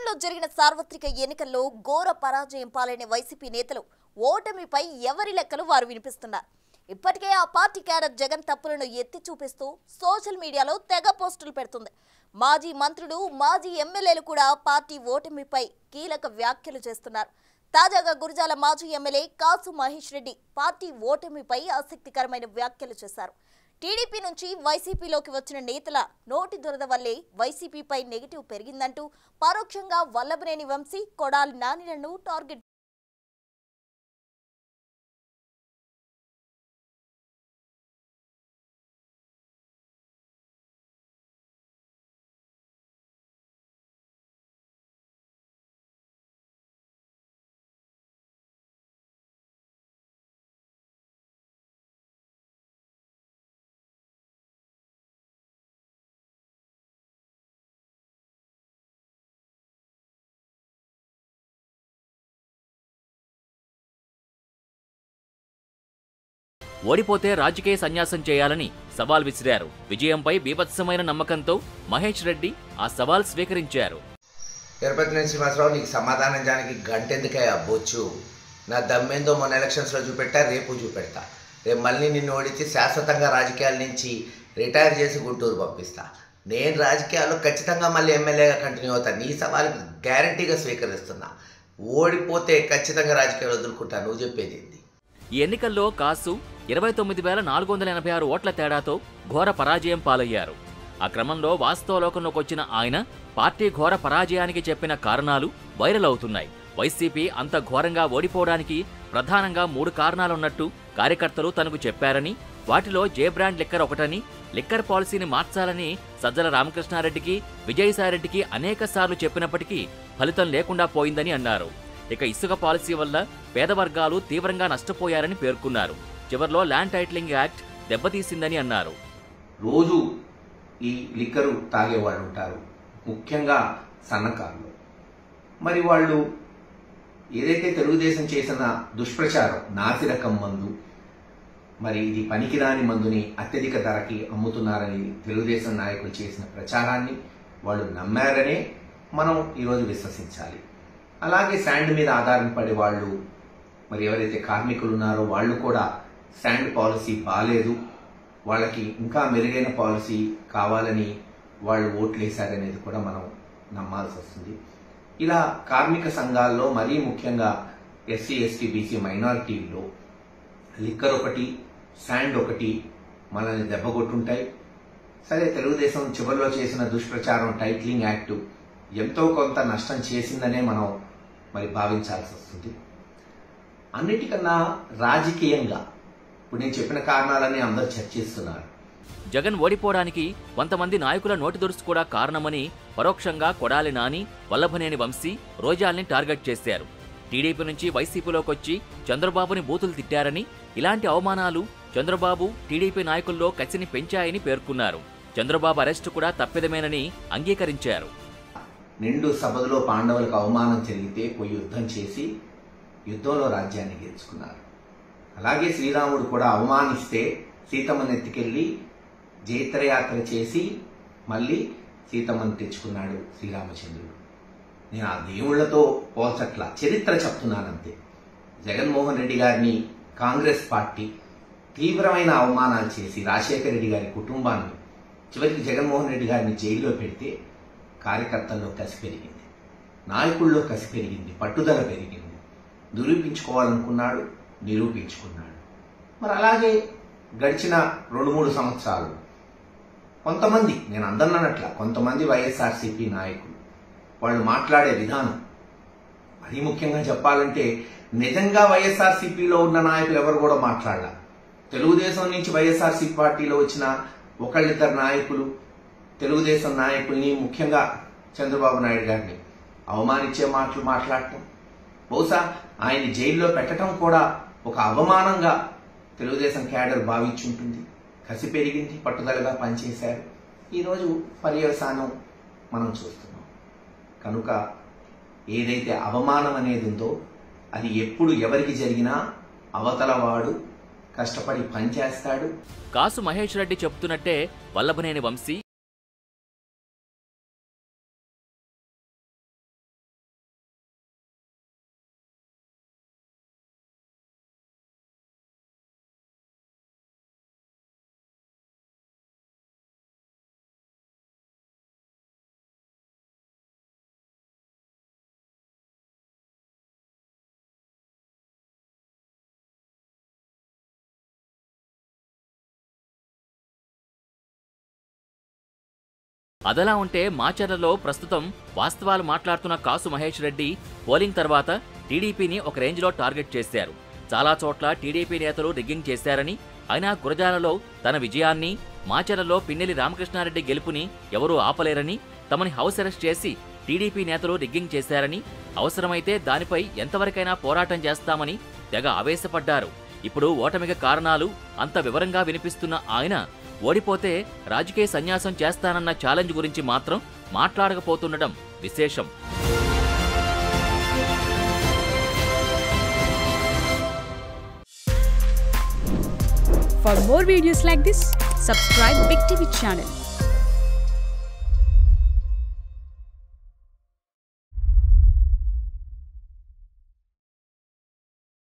జగన్లో జరిగిన సార్వత్రిక ఎన్నికల్లో ఘోర పరాజయం పాలైన వైసీపీ నేతలు ఓటమిపై ఎవరి లెక్కలు వారు వినిపిస్తున్నారు. ఇప్పటికే ఆ పార్టీ క్యాడర్ జగన్ తప్పులను ఎత్తి చూపిస్తూ సోషల్ మీడియాలో తెగ పోస్టులు పెడుతుంది. మాజీ మంత్రులు, మాజీ ఎమ్మెల్యేలు కూడా పార్టీ ఓటమిపై కీలక వ్యాఖ్యలు చేస్తున్నారు. తాజాగా గురజాల మాజీ ఎమ్మెల్యే కాసు మహేష్ రెడ్డి పార్టీ ఓటమిపై ఆసక్తికరమైన వ్యాఖ్యలు చేశారు. టీడీపీ నుంచి వైసీపీలోకి వచ్చిన నేతల నోటి దురద వల్లే వైసీపీపై నెగిటివ్ పెరిగిందంటూ పరోక్షంగా వల్లభనేని వంశీ, కొడాలి నానిలను టార్గెట్ ఓడిపోతే రాజకీయ సన్యాసం చేయాలని సవాల్ విసిరారు. విజయంపై బీభత్సమైన నమ్మకంతో మహేష్ రెడ్డి ఆ సవాల్ స్వీకరించారు. తిరుపతి నుంచి శ్రీనివాసరావు, నీకు సమాధానం జానికి గంటెందుకే అబ్బొచ్చు. నా దమ్మేందో మొన్న ఎలక్షన్స్లో చూపెట్టా, రేపు చూపెడతా. రేపు మళ్ళీ నిన్ను ఓడించి శాశ్వతంగా రాజకీయాల నుంచి రిటైర్ చేసి గుంటూరు పంపిస్తా. నేను రాజకీయాల్లో ఖచ్చితంగా మళ్ళీ ఎమ్మెల్యేగా కంటిన్యూ అవుతాను. నీ సవాల్కి గ్యారంటీగా స్వీకరిస్తున్నా. ఓడిపోతే ఖచ్చితంగా రాజకీయాలు వదులుకుంటా. నువ్వు చెప్పేది ఏంది? ఈ ఎన్నికల్లో కాసు 29,486 ఓట్ల తేడాతో ఘోర పరాజయం పాలయ్యారు. ఆ క్రమంలో వాస్తవలోకంలోకి వచ్చిన ఆయన పార్టీ ఘోర పరాజయానికి చెప్పిన కారణాలు వైరల్ అవుతున్నాయి. వైసీపీ అంత ఘోరంగా ఓడిపోవడానికి ప్రధానంగా 3 కారణాలున్నట్టు కార్యకర్తలు తనకు చెప్పారని, వాటిలో జే బ్రాండ్ లిక్కర్ ఒకటని, లిక్కర్ పాలసీని మార్చాలని సజ్జల రామకృష్ణారెడ్డికి, విజయసాయిరెడ్డికి అనేక సార్లు చెప్పినప్పటికీ ఫలితం లేకుండా పోయిందని అన్నారు. ఇక ఇసుక పాలసీ వల్ల పేద వర్గాలు తీవ్రంగా నష్టపోయారని పేర్కొన్నారు. చివర్లో ల్యాండ్ టైటిలింగ్ యాక్ట్ దెబ్బతీసిందని అన్నారు. రోజు ఈ లిక్కరు తాగేవాళ్ళు ఉంటారు, ముఖ్యంగా సన్నకారులు. మరి వాళ్ళు ఏదైతే తెలుగుదేశం చేసిన దుష్ప్రచారం, నాసిరకం మందు, మరి ఇది పనికిరాని మందుని అత్యధిక ధరకి అమ్ముతున్నారని తెలుగుదేశం నాయకులు చేసిన ప్రచారాన్ని వాళ్ళు నమ్మారనే మనం ఈరోజు విశ్వసించాలి. అలాగే శాండ్ మీద ఆధారపడే వాళ్ళు, మరి ఎవరైతే కార్మికులు ఉన్నారో వాళ్ళు కూడా శాండ్ పాలసీ బాలేదు, వాళ్ళకి ఇంకా మెరుగైన పాలసీ కావాలని వాళ్ళు ఓట్లేశారనేది కూడా మనం నమ్మాల్సి వస్తుంది. ఇలా కార్మిక సంఘాల్లో మరీ ముఖ్యంగా ఎస్సీ, ఎస్టీ, బీసీ మైనారిటీల్లో లిక్కర్ ఒకటి, శాండ్ ఒకటి మనల్ని దెబ్బకొట్టుంటాయి. సరే, తెలుగుదేశం చివరిలో చేసిన దుష్ప్రచారం టైటిలింగ్ యాక్టు ఎంతో కొంత నష్టం చేసిందనే మనం మరి భావించాల్సి వస్తుంది. అన్నిటికన్నా రాజకీయంగా ఇప్పుడు నేను చెప్పిన కారణాలని అందరూ చర్చిస్తున్నారు. జగన్ ఓడిపోవడానికి కొంతమంది నాయకుల నోటి దురుసు కూడా కారణమని పరోక్షంగా కొడాలి నాని, వల్లభనేని వంశీ, రోజాల్ని టార్గెట్ చేశారు. టీడీపీ నుంచి వైసీపీలోకొచ్చి చంద్రబాబుని బూతులు తిట్టారని, ఇలాంటి అవమానాలు చంద్రబాబు, టీడీపీ నాయకుల్లో కసిని పెంచాయని పేర్కొన్నారు. చంద్రబాబు అరెస్టు కూడా తప్పిదమేనని అంగీకరించారు. నిండు సభలో పాండవులకు అవమానం జరిగితే పోయి యుద్ధం చేసి యుద్ధంలో రాజ్యాన్ని గెలుచుకున్నారు. అలాగే శ్రీరాముడు కూడా అవమానిస్తే సీతమ్మని ఎత్తుకెళ్లి జైత్రయాత్ర చేసి మళ్ళీ సీతమ్మని తెచ్చుకున్నాడు శ్రీరామచంద్రుడు. నేను ఆ దేవుళ్లతో పోల్చట్లా, చరిత్ర చెప్తున్నానంతే. జగన్మోహన్ రెడ్డి గారిని కాంగ్రెస్ పార్టీ తీవ్రమైన అవమానాలు చేసి రాజశేఖర రెడ్డి గారి కుటుంబాన్ని, చివరికి జగన్మోహన్ రెడ్డి గారిని జైల్లో పెడితే కార్యకర్తల్లో కసి పెరిగింది, నాయకుల్లో కసి పెరిగింది, పట్టుదల పెరిగింది. నిరూపించుకోవాలనుకున్నాడు, నిరూపించుకున్నాడు. మరి అలాగే గడిచిన 2-3 సంవత్సరాలు కొంతమంది, నేను అందన్నట్ల కొంతమంది వైఎస్ఆర్సీపీ నాయకులు వాళ్ళు మాట్లాడే విధానం, మరీ ముఖ్యంగా చెప్పాలంటే నిజంగా వైఎస్ఆర్సీపీలో ఉన్న నాయకులు ఎవరు కూడా మాట్లాడాల. తెలుగుదేశం నుంచి వైఎస్ఆర్సీపీ పార్టీలో వచ్చిన ఒకళ్ళిద్దరు నాయకులు తెలుగుదేశం నాయకుల్ని, ముఖ్యంగా చంద్రబాబు నాయుడు గారిని అవమానించే మాటలు మాట్లాడటం, బహుశా ఆయన్ని జైల్లో పెట్టడం కూడా ఒక అవమానంగా తెలుగుదేశం క్యాడర్ భావించుంటుంది. కసి పెరిగింది, పట్టుదలగా పనిచేశారు. ఈరోజు పర్యవసానం మనం చూస్తున్నాం. కనుక ఏదైతే అవమానం అనేది ఉందో అది ఎప్పుడు ఎవరికి జరిగినా అవతలవాడు కష్టపడి పనిచేస్తాడు. కాసు మహేష్ రెడ్డి చెబుతున్నట్టే వల్లభనేని వంశీ అదలా ఉంటే మాచర్లలో ప్రస్తుతం వాస్తవాలు మాట్లాడుతున్న కాసు మహేష్ రెడ్డి పోలింగ్ తర్వాత టీడీపీని ఒక రేంజ్లో టార్గెట్ చేశారు. చాలా చోట్ల టీడీపీ నేతలు రిగ్గింగ్ చేశారని, అయినా గురజాలలో తన విజయాన్ని, మాచర్లలో పిన్నెల్లి రామకృష్ణారెడ్డి గెలుపుని ఎవరూ ఆపలేరని, తమని హౌస్ అరెస్ట్ చేసి టీడీపీ నేతలు రిగ్గింగ్ చేశారని, అవసరమైతే దానిపై ఎంతవరకైనా పోరాటం చేస్తామని తెగ ఆవేశపడ్డారు. ఇప్పుడు ఓటమికి కారణాలు అంత వివరంగా వినిపిస్తున్న ఆయన ఓడిపోతే రాజకీయ సన్యాసం చేస్తానన్న ఛాలెంజ్ గురించి మాత్రం మాట్లాడకపోతుండడం విశేషం. For more videos like this, subscribe Big TV channel.